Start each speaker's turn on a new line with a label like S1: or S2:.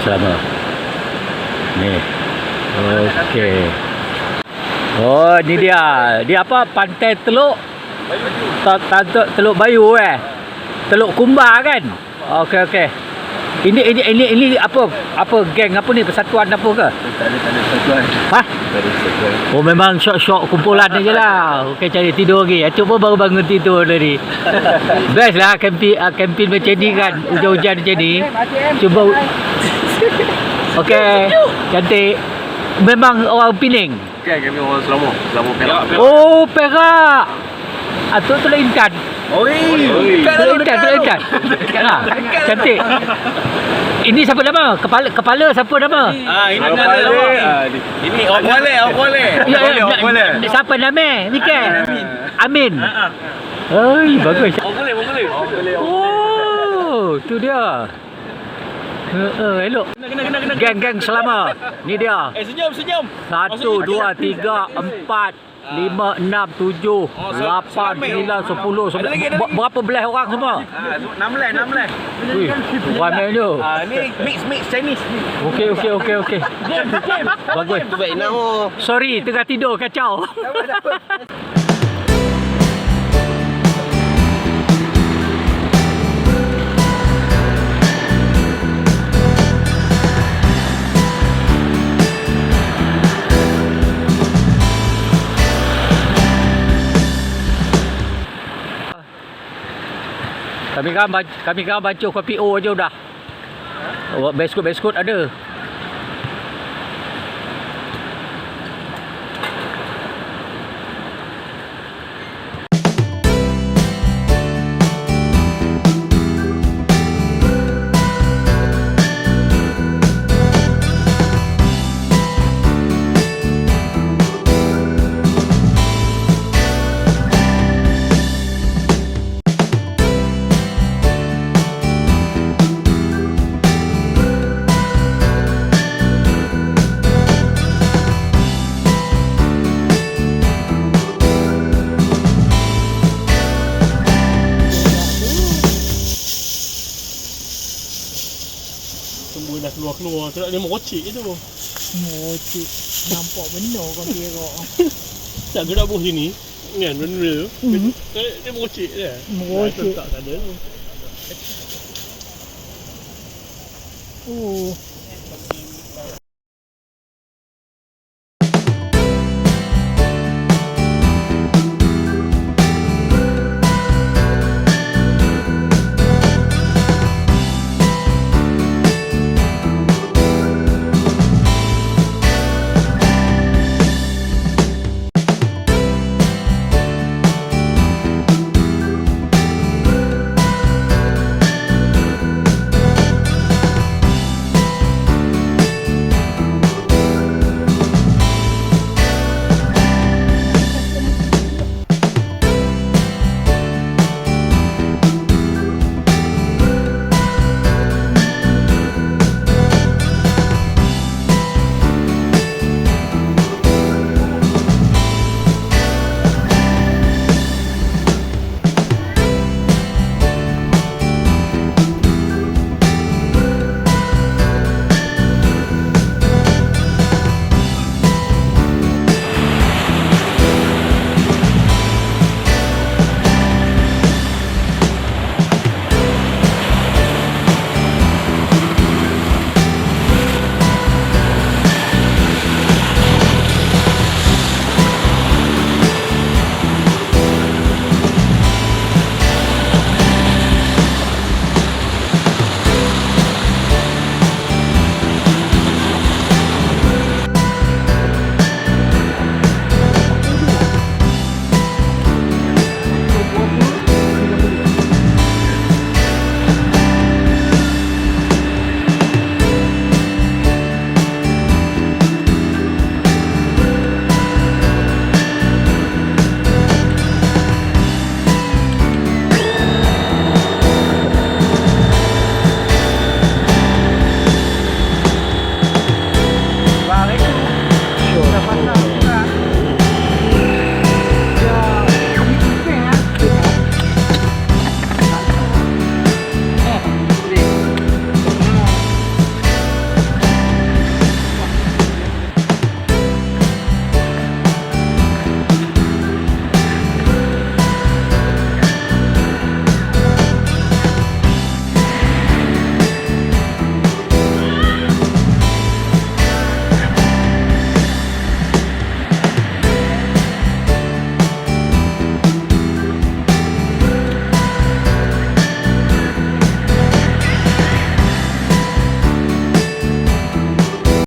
S1: selama. Ni. Okey. Oh, ni dia. Dia apa? Pantai Teluk Teluk Bayu Teluk Kumbar kan? Okey okey. Ini apa geng apa ni, persatuan apa ke?
S2: Tak ada persatuan.
S1: Ha?
S2: Tak ada persatuan.
S1: Oh, memang syok-syok kumpulan je lah. Okey, cari tidur lagi. Cuba baru bangun tidur tadi. Best lah camping macam ni kan. Hujan-hujan macam ni. Cuba. Okey, cantik. Memang orang Pening.
S2: Kan kami orang Selangor Perak.
S1: Oh, Perak. Atok Teluk Intan. Teluk Intan. Ha, cantik. Ini siapa nama? Kepala siapa nama?
S2: Ini kepala. Ini orang boleh.
S1: Ya, siapa nama? Ni kan? Amin. Oi, bagus.
S2: Orang boleh.
S1: Oh, tu dia. Elok. Geng selama. Ni dia.
S2: Senyum.
S1: 1, 2, 3, 4, 5, 6, 7, 8, 9, 10. Berapa belas orang semua?
S2: 16.
S1: Wih, ramai tu.
S2: Ni mix Chinese ni.
S1: Okey. Bagus.
S2: Baik nama.
S1: Sorry, tengah tidur kacau. Kami kan baca kopi O aja udah. Biskut ada.
S3: Semua dah keluar. Tu nak dia mocik je tu.
S4: Mocik. Nampak benar kau berak.
S3: Tak gerak buh sini. Kan benda tu. Dia mocik je.
S4: Mocik.
S3: Tak ada tu.
S4: Oh.